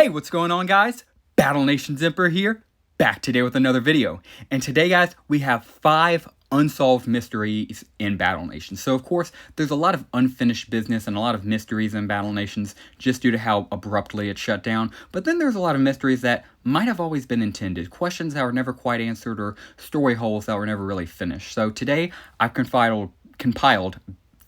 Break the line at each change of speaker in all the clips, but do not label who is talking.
Hey, what's going on, guys? Battle Nation's Emperor here, back today with another video. And today, guys, we have 5 unsolved mysteries in Battle Nations. So, of course, there's a lot of unfinished business and a lot of mysteries in Battle Nations just due to how abruptly it shut down. But then there's a lot of mysteries that might have always been intended, questions that were never quite answered, or story holes that were never really finished. So today, I've compiled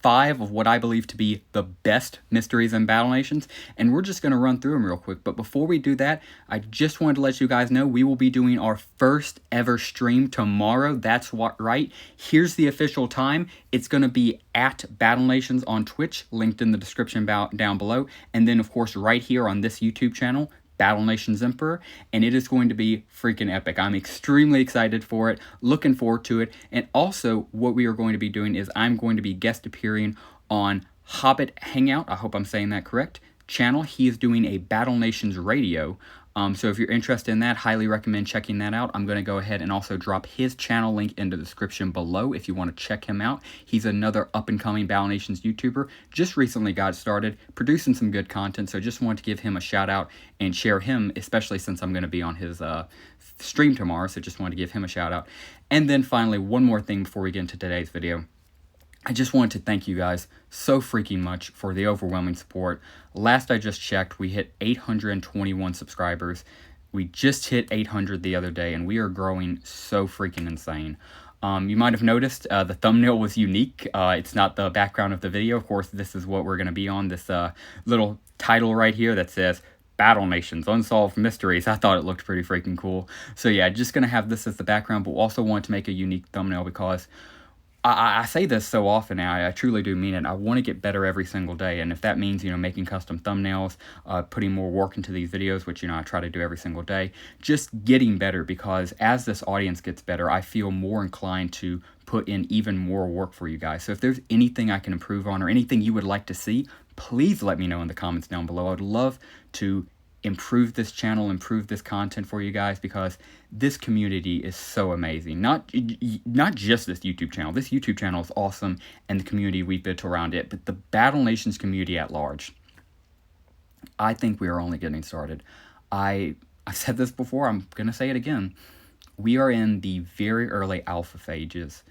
5 of what I believe to be the best mysteries in Battle Nations, and we're just going to run through them real quick. But before we do that, I just wanted to let you guys know we will be doing our first ever stream tomorrow. That's right. Here's the official time. It's going to be at Battle Nations on Twitch, linked in the description down below, and then, of course, right here on this YouTube channel, Battle Nations Emperor, and it is going to be freaking epic. I'm extremely excited for it, looking forward to it, and also what we are going to be doing is I'm going to be guest appearing on Hobbit Hangout, I hope I'm saying that correct, channel. He is doing a Battle Nations radio, so if you're interested in that, highly recommend checking that out. I'm going to go ahead and also drop his channel link in the description below if you want to check him out. He's another up-and-coming Battle Nations YouTuber. Just recently got started, producing some good content, so just wanted to give him a shout-out and share him, especially since I'm going to be on his stream tomorrow, so just wanted to give him a shout-out. And then finally, one more thing before we get into today's video. I just wanted to thank you guys so freaking much for the overwhelming support. Last I just checked, we hit 821 subscribers. We just hit 800 the other day, and we are growing so freaking insane. You might have noticed the thumbnail was unique. It's not the background of the video. Of course, this is what we're going to be on, this little title right here that says Battle Nations, Unsolved Mysteries. I thought it looked pretty freaking cool. So yeah, just going to have this as the background, but also want to make a unique thumbnail because I say this so often now, I truly do mean it. I want to get better every single day, and if that means, making custom thumbnails, putting more work into these videos, which, I try to do every single day, just getting better, because as this audience gets better, I feel more inclined to put in even more work for you guys. So if there's anything I can improve on or anything you would like to see, please let me know in the comments down below. I would love to improve this channel, improve this content for you guys, because this community is so amazing. Not just this YouTube channel. This YouTube channel is awesome, and the community we've built around it, but the Battle Nations community at large, I think we are only getting started. I've said this before, I'm going to say it again. We are in the very early alpha phases.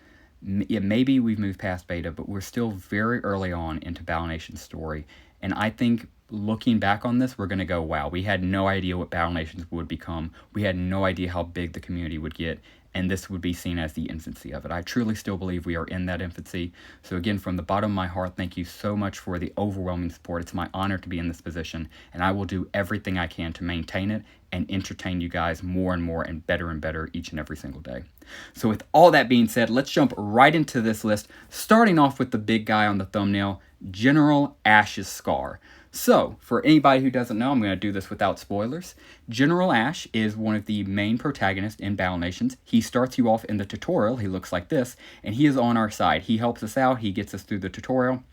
Maybe we've moved past beta, but we're still very early on into Battle Nation's story, and I think looking back on this, we're going to go, wow, we had no idea what Battle Nations would become. We had no idea how big the community would get, and this would be seen as the infancy of it. I truly still believe we are in that infancy. So again, from the bottom of my heart, thank you so much for the overwhelming support. It's my honor to be in this position, and I will do everything I can to maintain it and entertain you guys more and better each and every single day. So with all that being said, let's jump right into this list, starting off with the big guy on the thumbnail, General Ash's Scar. So, for anybody who doesn't know, I'm going to do this without spoilers. General Ash is one of the main protagonists in Battle Nations. He starts you off in the tutorial, he looks like this, and he is on our side. He helps us out, he gets us through the tutorial,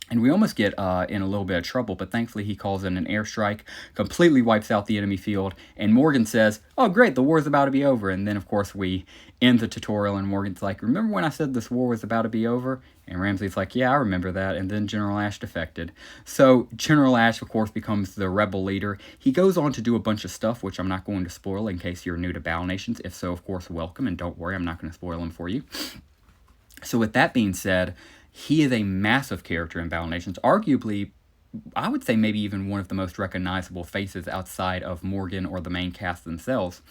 and we almost get in a little bit of trouble, but thankfully he calls in an airstrike, completely wipes out the enemy field, and Morgan says, oh great, the war's about to be over. And then of course we end the tutorial, and Morgan's like, remember when I said this war was about to be over? And Ramsey's like, yeah, I remember that. And then General Ash defected. So General Ash, of course, becomes the rebel leader. He goes on to do a bunch of stuff, which I'm not going to spoil in case you're new to Battle Nations. If so, of course, welcome, and don't worry, I'm not going to spoil them for you. So with that being said, he is a massive character in Battle Nations, arguably, I would say maybe even one of the most recognizable faces outside of Morgan or the main cast themselves.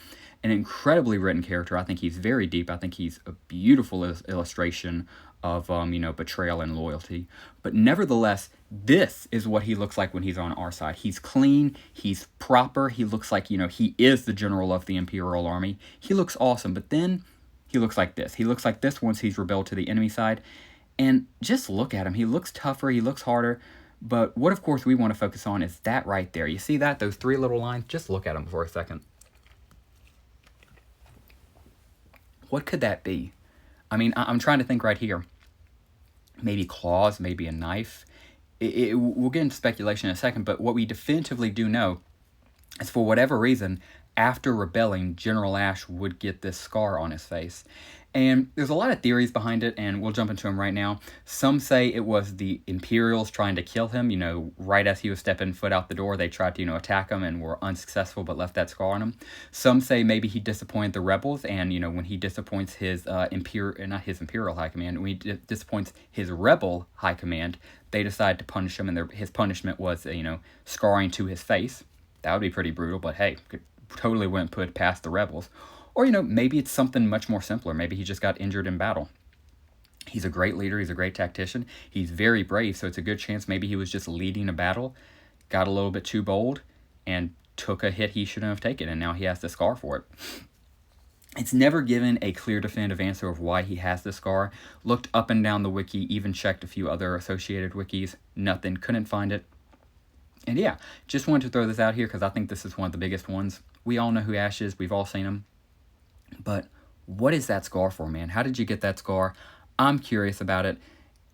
An incredibly written character. I think he's very deep. I think he's a beautiful illustration of, betrayal and loyalty. But nevertheless, this is what he looks like when he's on our side. He's clean, he's proper, he looks like, he is the general of the Imperial Army. He looks awesome, but then he looks like this. He looks like this once he's rebelled to the enemy side. And just look at him. He looks tougher, he looks harder. But what, of course, we want to focus on is that right there. You see that? Those 3 little lines? Just look at them for a second. What could that be? I mean, I'm trying to think right here. Maybe claws, maybe a knife. We'll get into speculation in a second, but what we definitively do know is, for whatever reason, after rebelling, General Ash would get this scar on his face. And there's a lot of theories behind it, and we'll jump into them right now. Some say it was the Imperials trying to kill him. Right as he was stepping foot out the door, they tried to, attack him and were unsuccessful, but left that scar on him. Some say maybe he disappointed the rebels, and, when he disappoints his not his Imperial High Command, when he disappoints his Rebel High Command, they decided to punish him, and his punishment was, scarring to his face. That would be pretty brutal, but hey, totally wouldn't put past the rebels. Or, maybe it's something much more simpler. Maybe he just got injured in battle. He's a great leader. He's a great tactician. He's very brave, so it's a good chance maybe he was just leading a battle, got a little bit too bold, and took a hit he shouldn't have taken, and now he has the scar for it. It's never given a clear definitive answer of why he has the scar. Looked up and down the wiki, even checked a few other associated wikis. Nothing. Couldn't find it. And yeah, just wanted to throw this out here because I think this is one of the biggest ones. We all know who Ash is. We've all seen him. But what is that scar for, man? How did you get that scar? I'm curious about it.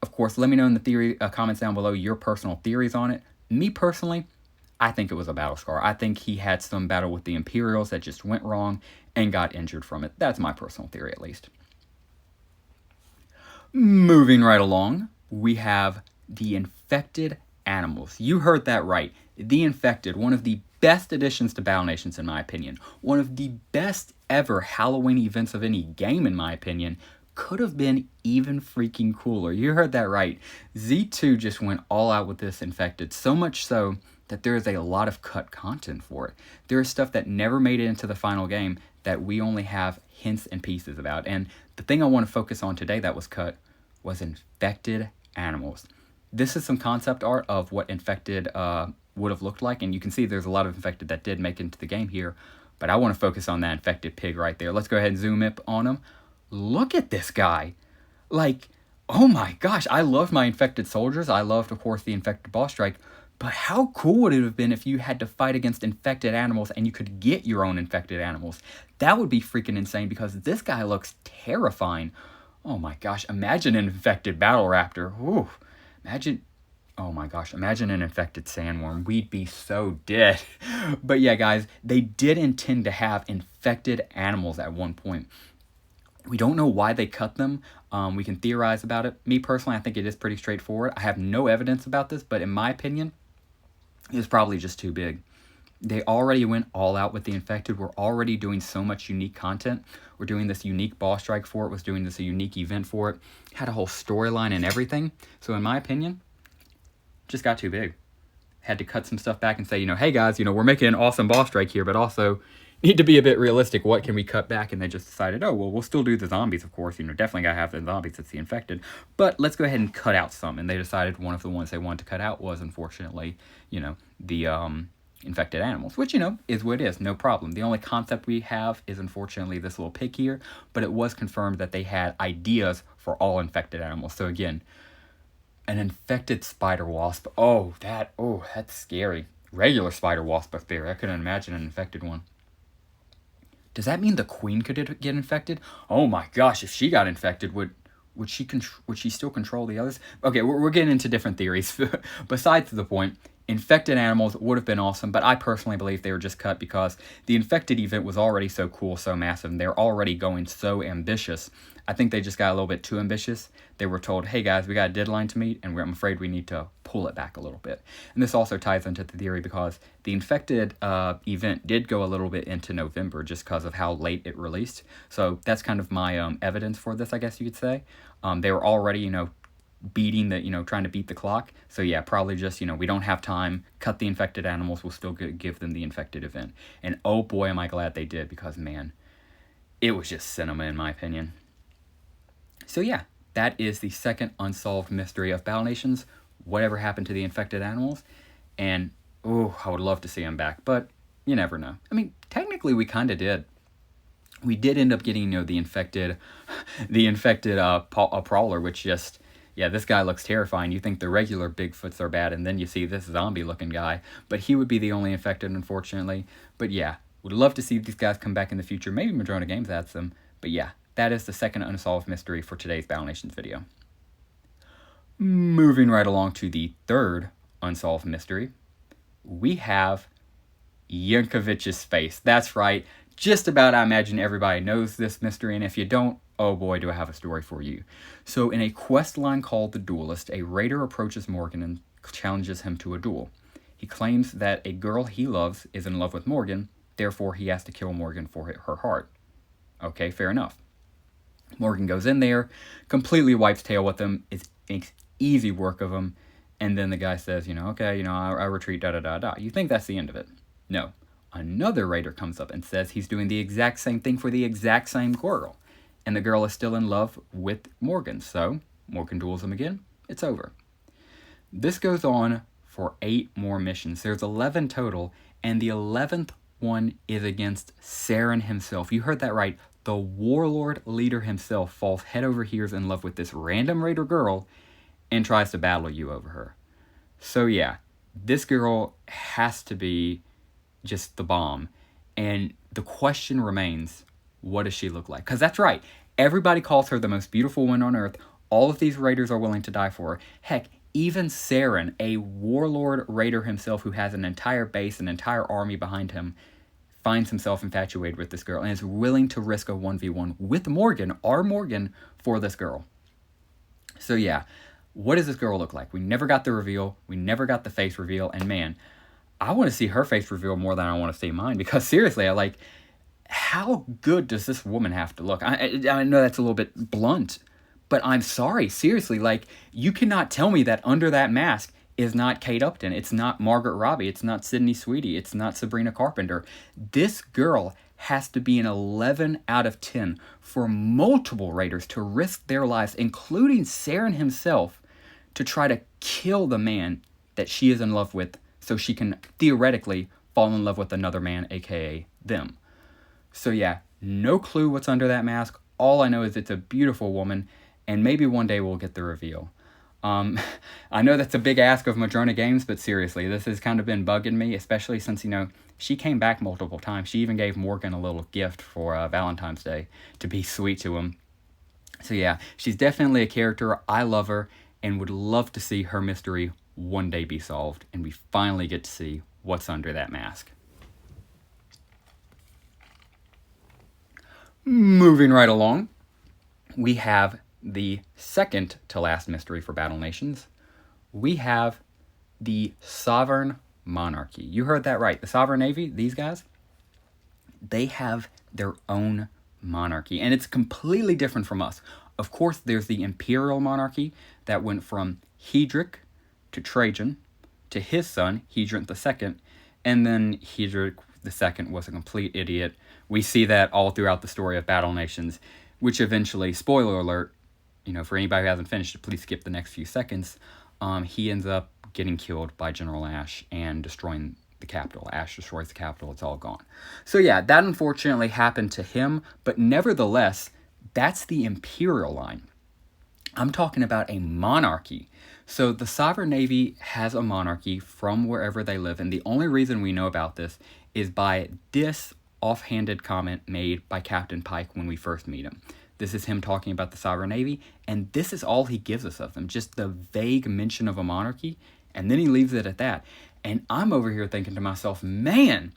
Of course, let me know in the comments down below your personal theories on it. Me personally, I think it was a battle scar. I think he had some battle with the Imperials that just went wrong and got injured from it. That's my personal theory, at least. Moving right along, we have the infected animals. You heard that right. The infected, one of the best additions to Battle Nations, in my opinion. One of the best ever Halloween events of any game, in my opinion. Could have been even freaking cooler. You heard that right. Z2 just went all out with this infected, so much so that there is a lot of cut content for it. There is stuff that never made it into the final game that we only have hints and pieces about. And the thing I want to focus on today that was cut was infected animals. This is some concept art of what infected would have looked like, and you can see there's a lot of infected that did make it into the game here, but I want to focus on that infected pig right there. Let's go ahead and zoom up on him. Look at this guy. Like, oh my gosh, I loved my infected soldiers. I loved, of course, the infected boss strike, but how cool would it have been if you had to fight against infected animals and you could get your own infected animals? That would be freaking insane because this guy looks terrifying. Oh my gosh, imagine an infected battle raptor. Ooh, imagine... Oh my gosh, imagine an infected sandworm. We'd be so dead. But yeah, guys, they did intend to have infected animals at one point. We don't know why they cut them. We can theorize about it. Me personally, I think it is pretty straightforward. I have no evidence about this, but in my opinion, it was probably just too big. They already went all out with the infected. We're already doing so much unique content. We're doing this unique boss strike for it. Was doing this a unique event for it. Had a whole storyline and everything. So in my opinion, just got too big. Had to cut some stuff back and say, hey guys, we're making an awesome boss strike here, but also need to be a bit realistic. What can we cut back? And they just decided, oh, well, we'll still do the zombies, of course. Definitely got to have the zombies. It's the infected. But let's go ahead and cut out some. And they decided one of the ones they wanted to cut out was, unfortunately, the infected animals, which, is what it is. No problem. The only concept we have is, unfortunately, this little pig here. But it was confirmed that they had ideas for all infected animals. So, again, an infected spider wasp. Oh, that's scary. Regular spider wasp up there. I couldn't imagine an infected one. Does that mean the queen could get infected? Oh my gosh, if she got infected, would she still control the others? Okay, we're getting into different theories. Besides the point, infected animals would have been awesome, but I personally believe they were just cut because the infected event was already so cool, so massive, and they're already going so ambitious. I think they just got a little bit too ambitious. They were told, hey guys, we got a deadline to meet, and I'm afraid we need to pull it back a little bit. And this also ties into the theory because the infected event did go a little bit into November just because of how late it released. So that's kind of my evidence for this, I guess you could say. They were already, beating the, trying to beat the clock. So yeah, probably just, we don't have time. Cut the infected animals. We'll still give them the infected event. And oh boy, am I glad they did because, man, it was just cinema in my opinion. So yeah, that is the second unsolved mystery of Battle Nations. Whatever happened to the infected animals? And, I would love to see them back, but you never know. I mean, technically we kind of did. We did end up getting, the infected prowler, which just, yeah, this guy looks terrifying. You think the regular Bigfoots are bad, and then you see this zombie-looking guy. But he would be the only infected, unfortunately. But yeah, would love to see these guys come back in the future. Maybe Madrona Games adds them. But yeah, that is the second unsolved mystery for today's Battle Nations video. Moving right along to the third unsolved mystery, we have Yankovic's face. That's right. Just about, I imagine everybody knows this mystery, and if you don't, oh boy, do I have a story for you. So in a quest line called The Duelist, a raider approaches Morgan and challenges him to a duel. He claims that a girl he loves is in love with Morgan, therefore he has to kill Morgan for her heart. Okay, fair enough. Morgan goes in there, completely wipes tail with him, makes easy work of him, and then the guy says, okay, I retreat, da-da-da-da. You think that's the end of it. No. Another raider comes up and says he's doing the exact same thing for the exact same girl, and the girl is still in love with Morgan, so Morgan duels him again. It's over. This goes on for 8 more missions. There's 11 total, and the 11th one is against Saren himself. You heard that right. The warlord leader himself falls head over heels in love with this random raider girl and tries to battle you over her. So yeah, this girl has to be just the bomb. And the question remains, what does she look like? Because that's right, everybody calls her the most beautiful woman on earth. All of these raiders are willing to die for her. Heck, even Saren, a warlord raider himself who has an entire base, an entire army behind him, finds himself infatuated with this girl and is willing to risk a 1v1 with Morgan, our Morgan, for this girl. So yeah, what does this girl look like? We never got the reveal. We never got the face reveal. And man, I want to see her face reveal more than I want to see mine, because seriously, how good does this woman have to look? I know that's a little bit blunt, but I'm sorry, seriously, you cannot tell me that under that mask is not Kate Upton, it's not Margaret Robbie, it's not Sydney Sweeney, it's not Sabrina Carpenter. This girl has to be an 11 out of 10 for multiple raiders to risk their lives, including Saren himself, to try to kill the man that she is in love with so she can theoretically fall in love with another man, aka them. So yeah, no clue what's under that mask. All I know is it's a beautiful woman, and maybe one day we'll get the reveal. I know that's a big ask of Madrona Games, but seriously, this has kind of been bugging me, especially since, she came back multiple times. She even gave Morgan a little gift for Valentine's Day to be sweet to him. So yeah, she's definitely a character. I love her and would love to see her mystery one day be solved, and we finally get to see what's under that mask. Moving right along, we have the second to last mystery for Battle Nations. We have the Sovereign Monarchy. You heard that right. The Sovereign Navy, these guys, they have their own monarchy, and it's completely different from us. Of course, there's the Imperial Monarchy that went from Hedric to Trajan to his son, Hedric II, and then Hedric II was a complete idiot. We see that all throughout the story of Battle Nations, which eventually, spoiler alert, for anybody who hasn't finished it, please skip the next few seconds. He ends up getting killed by General Ash and destroying the capital. Ash destroys the capital. It's all gone. So yeah, that unfortunately happened to him, but nevertheless, that's the Imperial line. I'm talking about a monarchy. So the Sovereign Navy has a monarchy from wherever they live, and the only reason we know about this is by this offhanded comment made by Captain Pike when we first meet him. This is him talking about the Sovereign Navy, and this is all he gives us of them, just the vague mention of a monarchy, and then he leaves it at that. And I'm over here thinking to myself, man,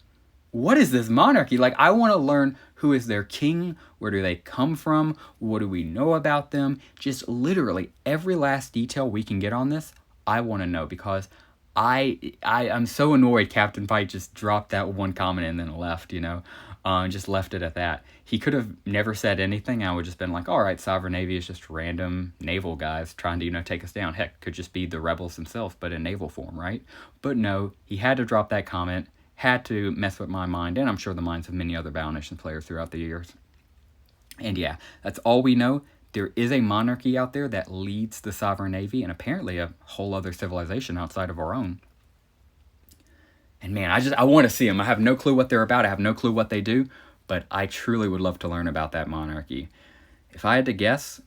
what is this monarchy? I want to learn who is their king, where do they come from, what do we know about them, just literally every last detail we can get on this, I want to know, because I'm so annoyed Captain Pike just dropped that one comment and then left, just left it at that. He could have never said anything. I would just been like, all right, Sovereign Navy is just random naval guys trying to, take us down. Heck, could just be the rebels themselves, but in naval form, right? But no, he had to drop that comment, had to mess with my mind, and I'm sure the minds of many other Battle Nations players throughout the years. And yeah, that's all we know. There is a monarchy out there that leads the Sovereign Navy, and apparently a whole other civilization outside of our own. And man, I want to see them. I have no clue what they're about. I have no clue what they do, but I truly would love to learn about that monarchy. If I had to guess,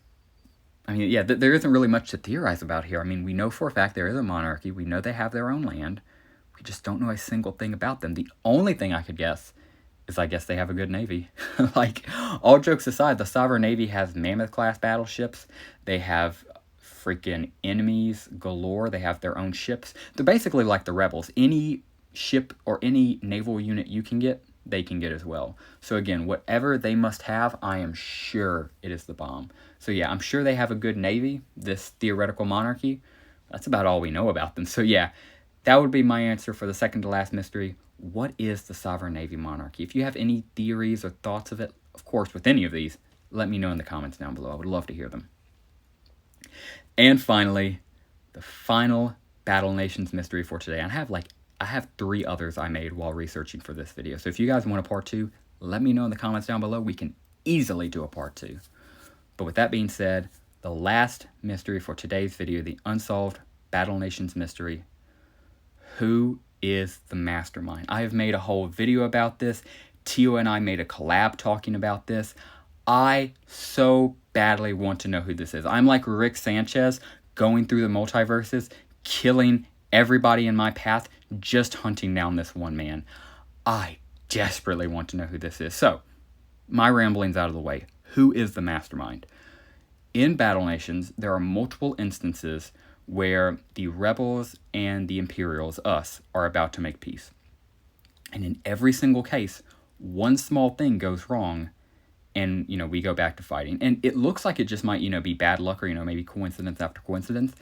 there isn't really much to theorize about here. We know for a fact there is a monarchy. We know they have their own land. We just don't know a single thing about them. The only thing I could guess is I guess they have a good navy. All jokes aside, the Sovereign Navy has Mammoth-class battleships. They have freaking enemies galore. They have their own ships. They're basically like the rebels. Any ship or any naval unit you can get, they can get as well. So again, whatever they must have, I am sure it is the bomb. So yeah, I'm sure they have a good navy, this theoretical monarchy. That's about all we know about them. So yeah, that would be my answer for the second to last mystery. What is the sovereign navy monarchy? If you have any theories or thoughts of it, of course, with any of these, let me know in the comments down below. I would love to hear them. And finally, the final Battle Nations mystery for today. And I have 3 others I made while researching for this video. So if you guys want a part 2, let me know in the comments down below. We can easily do a part 2. But with that being said, the last mystery for today's video, the Unsolved Battle Nations mystery. Who is the mastermind? I have made a whole video about this. Tio and I made a collab talking about this. I so badly want to know who this is. I'm like Rick Sanchez going through the multiverses, killing everybody in my path, just hunting down this one man. I desperately want to know who this is. So, my ramblings out of the way. Who is the mastermind? In Battle Nations, there are multiple instances where the rebels and the Imperials, us, are about to make peace. And in every single case, one small thing goes wrong, and, we go back to fighting. And it looks like it just might, be bad luck or, maybe coincidence after coincidence,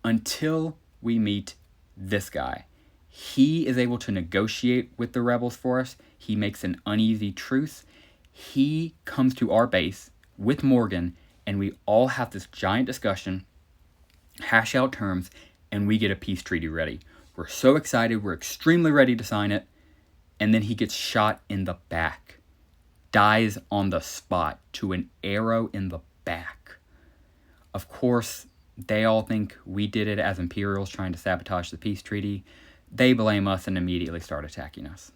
until we meet this guy. He is able to negotiate with the rebels for us. He makes an uneasy truce. He comes to our base with Morgan, and we all have this giant discussion, hash out terms, and we get a peace treaty ready. We're so excited. We're extremely ready to sign it. And then he gets shot in the back. Dies on the spot to an arrow in the back. Of course, they all think we did it as Imperials trying to sabotage the peace treaty. They blame us and immediately start attacking us.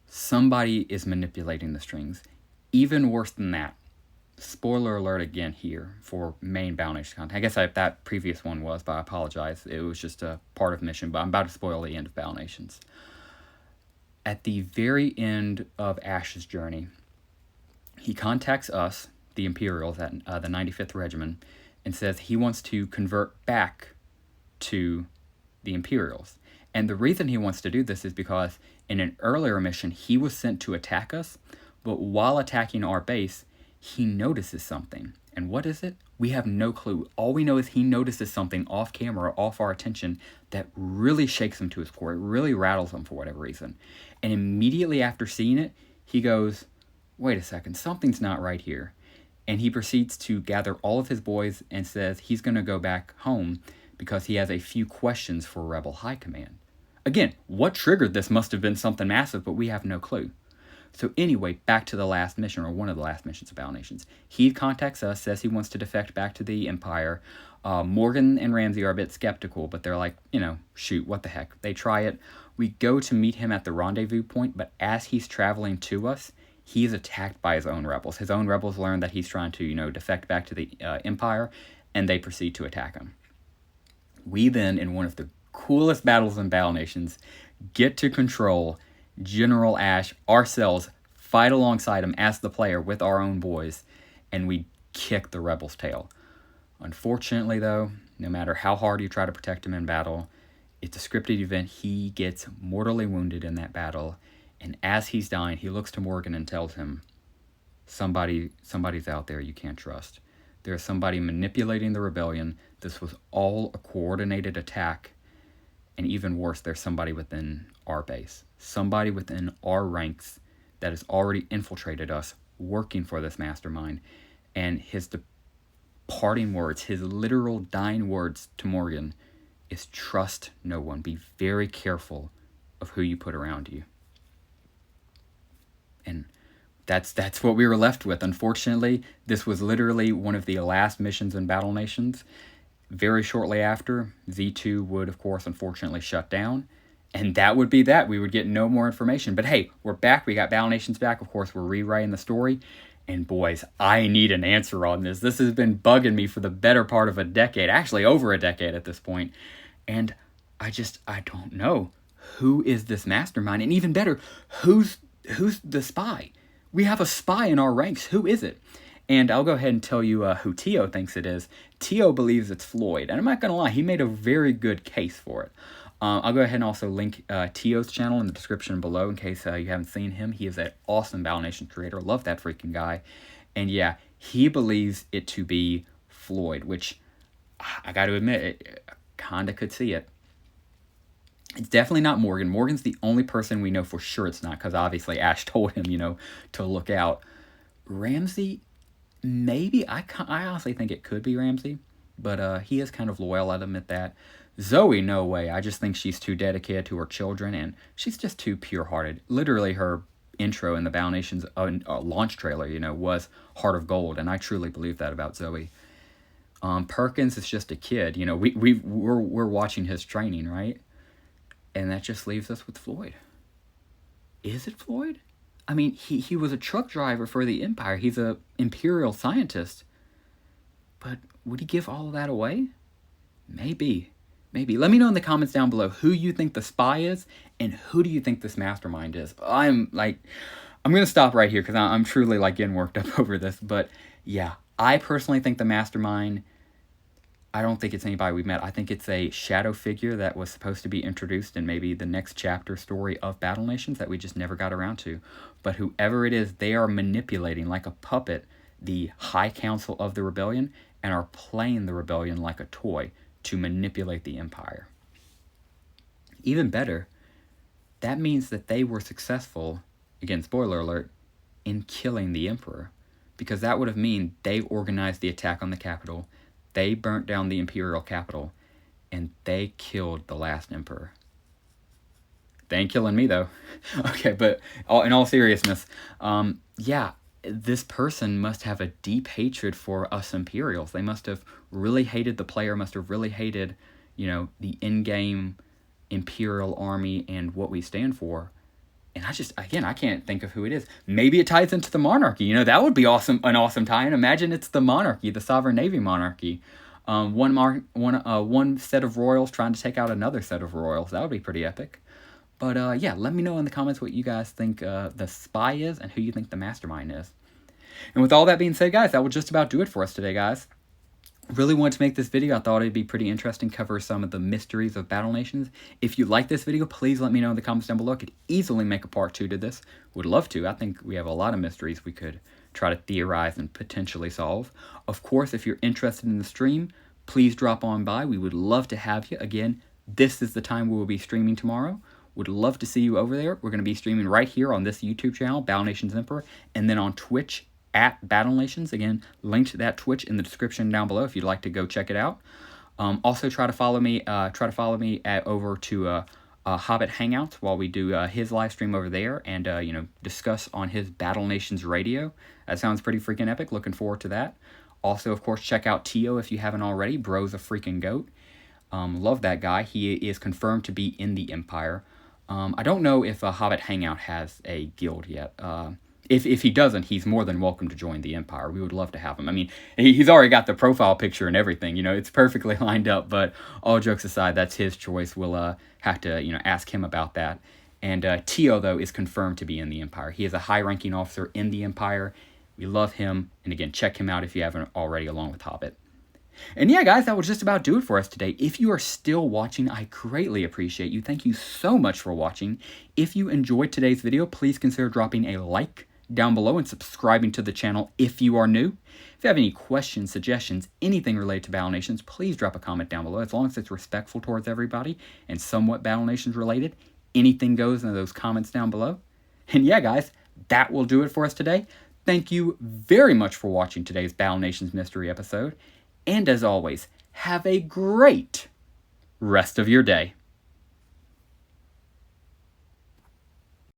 Somebody is manipulating the strings. Even worse than that. Spoiler alert again here for main Battle Nations content. I guess that previous one was, but I apologize. It was just a part of mission, but I'm about to spoil the end of Battle Nations. At the very end of Ash's journey, he contacts us, the Imperials, at the 95th Regiment, and says he wants to convert back to the Imperials. And the reason he wants to do this is because in an earlier mission, he was sent to attack us, but while attacking our base, he notices something. And what is it? We have no clue. All we know is he notices something off camera, off our attention, that really shakes him to his core. It really rattles him for whatever reason. And immediately after seeing it, he goes, wait a second, something's not right here. And he proceeds to gather all of his boys and says he's going to go back home because he has a few questions for Rebel High Command. Again, what triggered this must have been something massive, but we have no clue. So anyway, back to the last mission, or one of the last missions of Battle Nations. He contacts us, says he wants to defect back to the Empire. Morgan and Ramsey are a bit skeptical, but they're like, shoot, what the heck. They try it. We go to meet him at the rendezvous point, but as he's traveling to us, he is attacked by his own rebels. His own rebels learn that he's trying to, defect back to the Empire, and they proceed to attack him. We then, in one of the coolest battles in Battle Nations, get to control General Ash ourselves, fight alongside him as the player with our own boys, and we kick the rebels' tail. Unfortunately, though, no matter how hard you try to protect him in battle, it's a scripted event. He gets mortally wounded in that battle, and as he's dying, he looks to Morgan and tells him, somebody's out there you can't trust. There's somebody manipulating the rebellion. This was all a coordinated attack. And even worse, there's somebody within our base. Somebody within our ranks that has already infiltrated us, working for this mastermind. And his departing words, his literal dying words to Morgan is trust no one. Be very careful of who you put around you. And that's what we were left with. Unfortunately, this was literally one of the last missions in Battle Nations. Very shortly after, Z2 would, of course, unfortunately shut down. And that would be that. We would get no more information. But hey, we're back. We got Battle Nations back. Of course, we're rewriting the story. And boys, I need an answer on this. This has been bugging me for the better part of a decade. Actually, over a decade at this point. And I don't know. Who is this mastermind? And even better, who's the spy? We have a spy in our ranks. Who is it? And I'll go ahead and tell you who Tio thinks it is. Tio believes it's Floyd. And I'm not going to lie, he made a very good case for it. I'll go ahead and also link Tio's channel in the description below in case you haven't seen him. He is an awesome Battle Nation creator. Love that freaking guy. And yeah, he believes it to be Floyd, which I got to admit, kind of could see it. It's definitely not Morgan. Morgan's the only person we know for sure it's not, because obviously Ash told him, to look out. Ramsey, maybe. I honestly think it could be Ramsey, but he is kind of loyal, I'll admit that. Zoe, no way. I just think she's too dedicated to her children, and she's just too pure-hearted. Literally, her intro in the Battle Nation's launch trailer, was Heart of Gold, and I truly believe that about Zoe. Perkins is just a kid. We're watching his training, right? And that just leaves us with Floyd. Is it Floyd? I mean, he was a truck driver for the Empire. He's a Imperial scientist. But would he give all of that away? Maybe. Let me know in the comments down below who you think the spy is and who do you think this mastermind is. I'm going to stop right here because I'm truly getting worked up over this. But yeah, I personally think the mastermind, I don't think it's anybody we've met. I think it's a shadow figure that was supposed to be introduced in maybe the next chapter story of Battle Nations that we just never got around to. But whoever it is, they are manipulating like a puppet the High Council of the Rebellion and are playing the Rebellion like a toy to manipulate the Empire. Even better, that means that they were successful, again, spoiler alert, in killing the Emperor. Because that would have mean they organized the attack on the capital, they burnt down the Imperial capital, and they killed the last Emperor. They ain't killing me, though. Okay, but in all seriousness, yeah, this person must have a deep hatred for us Imperials. They must have really hated the player, must have really hated, the in-game Imperial army and what we stand for. And I can't think of who it is. Maybe it ties into the Monarchy. That would be awesome, an awesome tie-in. Imagine it's the Monarchy, the Sovereign Navy Monarchy. One set of royals trying to take out another set of royals. That would be pretty epic. But yeah, let me know in the comments what you guys think the spy is and who you think the mastermind is. And with all that being said, guys, that will just about do it for us today, guys. Really wanted to make this video. I thought it'd be pretty interesting, cover some of the mysteries of Battle Nations. If you like this video, please let me know in the comments down below. I could easily make a part 2 to this. Would love to. I think we have a lot of mysteries we could try to theorize and potentially solve. Of course, if you're interested in the stream, please drop on by. We would love to have you. Again, this is the time we will be streaming tomorrow. Would love to see you over there. We're going to be streaming right here on this YouTube channel, Battle Nations Emperor, and then on Twitch at Battle Nations. Again, linked to that Twitch in the description down below if you'd like to go check it out. Also, try to follow me. Over to Hobbit Hangouts while we do his live stream over there, and discuss on his Battle Nations radio. That sounds pretty freaking epic. Looking forward to that. Also, of course, check out Tio if you haven't already. Bro's a freaking goat. Love that guy. He is confirmed to be in the Empire. I don't know if a Hobbit Hangout has a guild yet. If he doesn't, he's more than welcome to join the Empire. We would love to have him. I mean, he's already got the profile picture and everything. It's perfectly lined up. But all jokes aside, that's his choice. We'll have to, ask him about that. And Tio, though, is confirmed to be in the Empire. He is a high-ranking officer in the Empire. We love him. And again, check him out if you haven't already, along with Hobbit. And yeah, guys, that will just about do it for us today. If you are still watching, I greatly appreciate you. Thank you so much for watching. If you enjoyed today's video, please consider dropping a like down below and subscribing to the channel if you are new. If you have any questions, suggestions, anything related to Battle Nations, please drop a comment down below. As long as it's respectful towards everybody and somewhat Battle Nations related, anything goes in those comments down below. And yeah, guys, that will do it for us today. Thank you very much for watching today's Battle Nations mystery episode. And as always, have a great rest of your day.